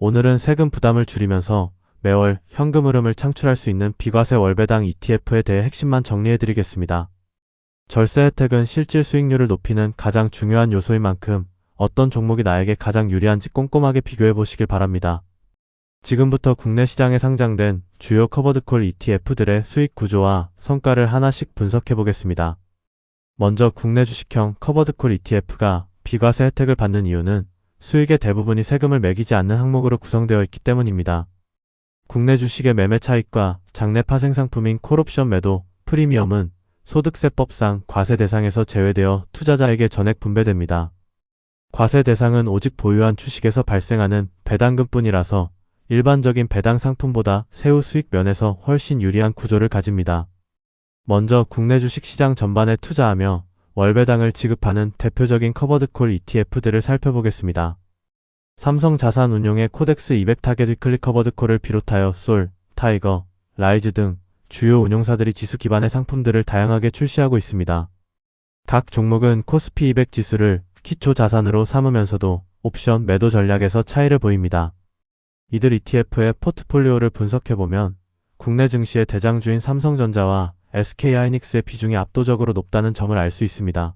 오늘은 세금 부담을 줄이면서 매월 현금 흐름을 창출할 수 있는 비과세 월배당 ETF에 대해 핵심만 정리해드리겠습니다. 절세 혜택은 실질 수익률을 높이는 가장 중요한 요소인 만큼 어떤 종목이 나에게 가장 유리한지 꼼꼼하게 비교해 보시길 바랍니다. 지금부터 국내 시장에 상장된 주요 커버드콜 ETF들의 수익 구조와 성과를 하나씩 분석해 보겠습니다. 먼저 국내 주식형 커버드콜 ETF가 비과세 혜택을 받는 이유는 수익의 대부분이 세금을 매기지 않는 항목으로 구성되어 있기 때문입니다. 국내 주식의 매매 차익과 장내 파생 상품인 콜옵션 매도 프리미엄은 소득세법상 과세 대상에서 제외되어 투자자에게 전액 분배됩니다. 과세 대상은 오직 보유한 주식에서 발생하는 배당금뿐이라서 일반적인 배당 상품보다 세후 수익 면에서 훨씬 유리한 구조를 가집니다. 먼저 국내 주식 시장 전반에 투자하며 월배당을 지급하는 대표적인 커버드콜 ETF들을 살펴보겠습니다. 삼성자산운용의 코덱스 200 타겟 위클리 커버드콜을 비롯하여 솔, 타이거, 라이즈 등 주요 운용사들이 지수 기반의 상품들을 다양하게 출시하고 있습니다. 각 종목은 코스피 200 지수를 기초 자산으로 삼으면서도 옵션 매도 전략에서 차이를 보입니다. 이들 ETF의 포트폴리오를 분석해보면 국내 증시의 대장주인 삼성전자와 SK하이닉스의 비중이 압도적으로 높다는 점을 알 수 있습니다.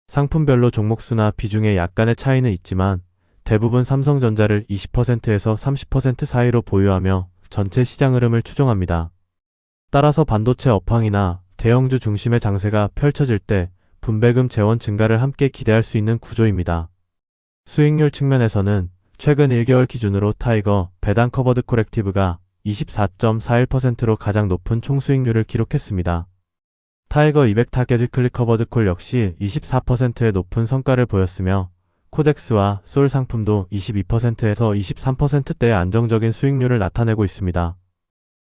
상품별로 종목수나 비중에 약간의 차이는 있지만 대부분 삼성전자를 20%에서 30% 사이로 보유하며 전체 시장 흐름을 추종합니다. 따라서 반도체 업황이나 대형주 중심의 장세가 펼쳐질 때 분배금 재원 증가를 함께 기대할 수 있는 구조입니다. 수익률 측면에서는 최근 1개월 기준으로 타이거 배당 커버드 콜액티브가 24.41%로 가장 높은 총수익률을 기록했습니다. 타이거 200 타겟 위클리 커버드 콜 역시 24%의 높은 성과를 보였으며 코덱스와 솔 상품도 22%에서 23%대의 안정적인 수익률을 나타내고 있습니다.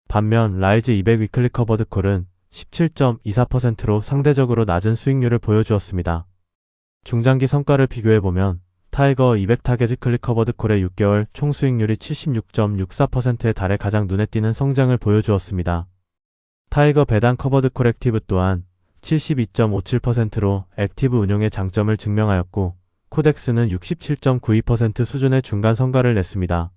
반면 라이즈 200 위클리 커버드 콜은 17.24%로 상대적으로 낮은 수익률을 보여주었습니다. 중장기 성과를 비교해보면 타이거 200 타겟 위클리 커버드 콜의 6개월 총수익률이 76.64%에 달해 가장 눈에 띄는 성장을 보여주었습니다. 타이거 배당 커버드 콜 액티브 또한 72.57%로 액티브 운용의 장점을 증명하였고 코덱스는 67.92% 수준의 중간 성과를 냈습니다.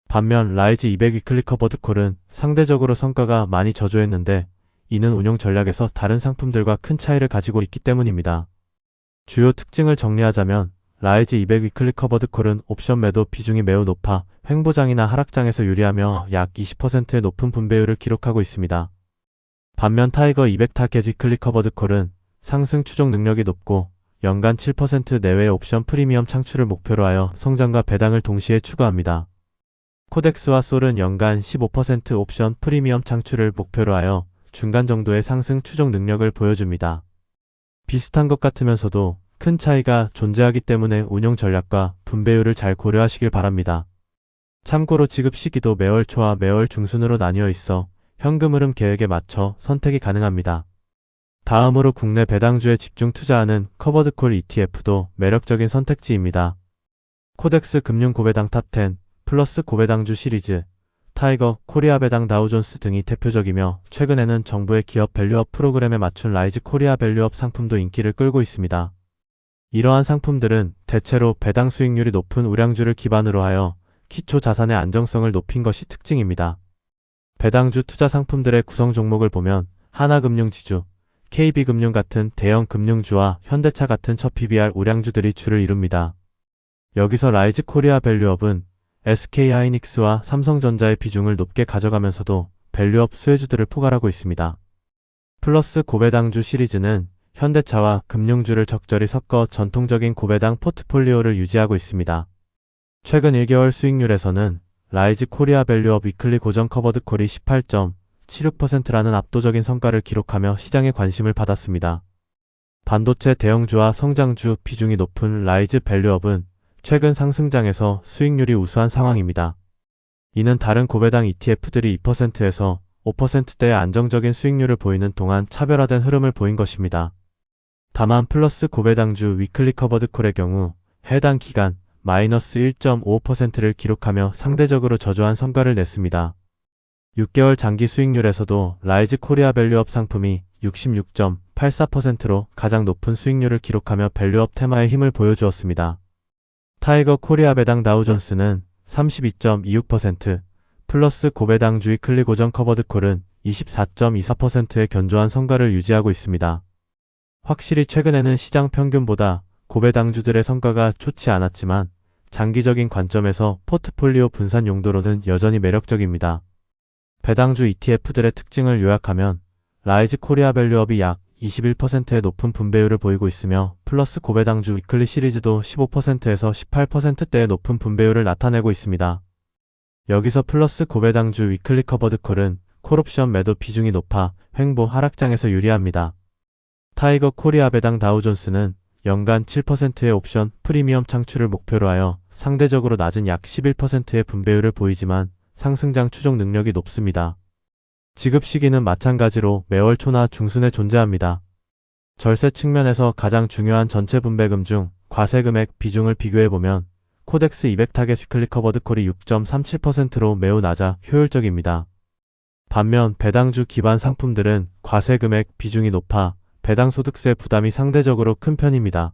반면 라이즈 200 위클리 커버드 콜은 상대적으로 성과가 많이 저조했는데 이는 운용 전략에서 다른 상품들과 큰 차이를 가지고 있기 때문입니다. 주요 특징을 정리하자면 라이즈 200 위클리 커버드 콜은 옵션 매도 비중이 매우 높아 횡보장이나 하락장에서 유리하며 약 20%의 높은 분배율을 기록하고 있습니다. 반면 타이거 200 타겟 위클리 커버드 콜은 상승 추종 능력이 높고 연간 7% 내외의 옵션 프리미엄 창출을 목표로 하여 성장과 배당을 동시에 추구합니다. 코덱스와 솔은 연간 15% 옵션 프리미엄 창출을 목표로 하여 중간 정도의 상승 추종 능력을 보여줍니다. 비슷한 것 같으면서도 큰 차이가 존재하기 때문에 운용 전략과 분배율을 잘 고려하시길 바랍니다. 참고로 지급 시기도 매월 초와 매월 중순으로 나뉘어 있어 현금 흐름 계획에 맞춰 선택이 가능합니다. 다음으로 국내 배당주에 집중 투자하는 커버드콜 ETF도 매력적인 선택지입니다. 코덱스 금융 고배당 탑10, 플러스 고배당주 시리즈, 타이거, 코리아 배당 다우존스 등이 대표적이며 최근에는 정부의 기업 밸류업 프로그램에 맞춘 라이즈 코리아 밸류업 상품도 인기를 끌고 있습니다. 이러한 상품들은 대체로 배당 수익률이 높은 우량주를 기반으로 하여 기초 자산의 안정성을 높인 것이 특징입니다. 배당주 투자 상품들의 구성 종목을 보면 하나금융지주, KB금융 같은 대형 금융주와 현대차 같은 첫 PBR 우량주들이 주를 이룹니다. 여기서 라이즈 코리아 밸류업은 SK하이닉스와 삼성전자의 비중을 높게 가져가면서도 밸류업 수혜주들을 포괄하고 있습니다. 플러스 고배당주 시리즈는 현대차와 금융주를 적절히 섞어 전통적인 고배당 포트폴리오를 유지하고 있습니다. 최근 1개월 수익률에서는 라이즈 코리아 밸류업 위클리 고정 커버드 콜이 18.76%라는 압도적인 성과를 기록하며 시장의 관심을 받았습니다. 반도체 대형주와 성장주 비중이 높은 라이즈 밸류업은 최근 상승장에서 수익률이 우수한 상황입니다. 이는 다른 고배당 ETF들이 2%에서 5%대의 안정적인 수익률을 보이는 동안 차별화된 흐름을 보인 것입니다. 다만 플러스 고배당주 위클리 커버드 콜의 경우 해당 기간 마이너스 1.55%를 기록하며 상대적으로 저조한 성과를 냈습니다. 6개월 장기 수익률에서도 라이즈 코리아 밸류업 상품이 66.84%로 가장 높은 수익률을 기록하며 밸류업 테마의 힘을 보여주었습니다. 타이거 코리아 배당 다우존스는 32.26%, 플러스 고배당주 위클리 고정 커버드 콜은 24.24%의 견조한 성과를 유지하고 있습니다. 확실히 최근에는 시장 평균보다 고배당주들의 성과가 좋지 않았지만 장기적인 관점에서 포트폴리오 분산 용도로는 여전히 매력적입니다. 배당주 ETF들의 특징을 요약하면 라이즈 코리아 밸류업이 약 21%의 높은 분배율을 보이고 있으며 플러스 고배당주 위클리 시리즈도 15%에서 18%대의 높은 분배율을 나타내고 있습니다. 여기서 플러스 고배당주 위클리 커버드 콜은 콜옵션 매도 비중이 높아 횡보 하락장에서 유리합니다. 타이거 코리아 배당 다우존스는 연간 7%의 옵션 프리미엄 창출을 목표로 하여 상대적으로 낮은 약 11%의 분배율을 보이지만 상승장 추적 능력이 높습니다. 지급 시기는 마찬가지로 매월 초나 중순에 존재합니다. 절세 측면에서 가장 중요한 전체 분배금 중 과세 금액 비중을 비교해보면 코덱스 200 타겟 위클리 커버드 콜이 6.37%로 매우 낮아 효율적입니다. 반면 배당주 기반 상품들은 과세 금액 비중이 높아 배당소득세 부담이 상대적으로 큰 편입니다.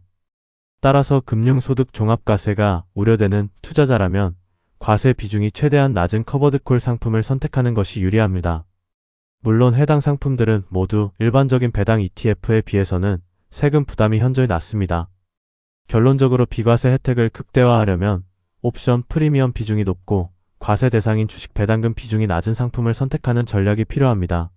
따라서 금융소득 종합과세가 우려되는 투자자라면 과세 비중이 최대한 낮은 커버드콜 상품을 선택하는 것이 유리합니다. 물론 해당 상품들은 모두 일반적인 배당 ETF에 비해서는 세금 부담이 현저히 낮습니다. 결론적으로 비과세 혜택을 극대화하려면 옵션 프리미엄 비중이 높고 과세 대상인 주식 배당금 비중이 낮은 상품을 선택하는 전략이 필요합니다.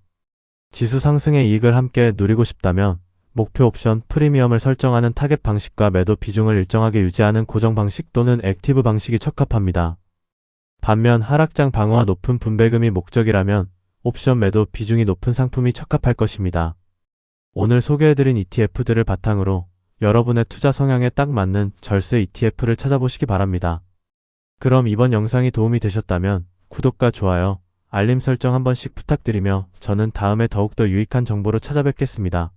지수 상승의 이익을 함께 누리고 싶다면 목표 옵션 프리미엄을 설정하는 타겟 방식과 매도 비중을 일정하게 유지하는 고정 방식 또는 액티브 방식이 적합합니다. 반면 하락장 방어와 높은 분배금이 목적이라면 옵션 매도 비중이 높은 상품이 적합할 것입니다. 오늘 소개해드린 ETF들을 바탕으로 여러분의 투자 성향에 딱 맞는 절세 ETF를 찾아보시기 바랍니다. 그럼 이번 영상이 도움이 되셨다면 구독과 좋아요, 알림 설정 한 번씩 부탁드리며 저는 다음에 더욱더 유익한 정보로 찾아뵙겠습니다.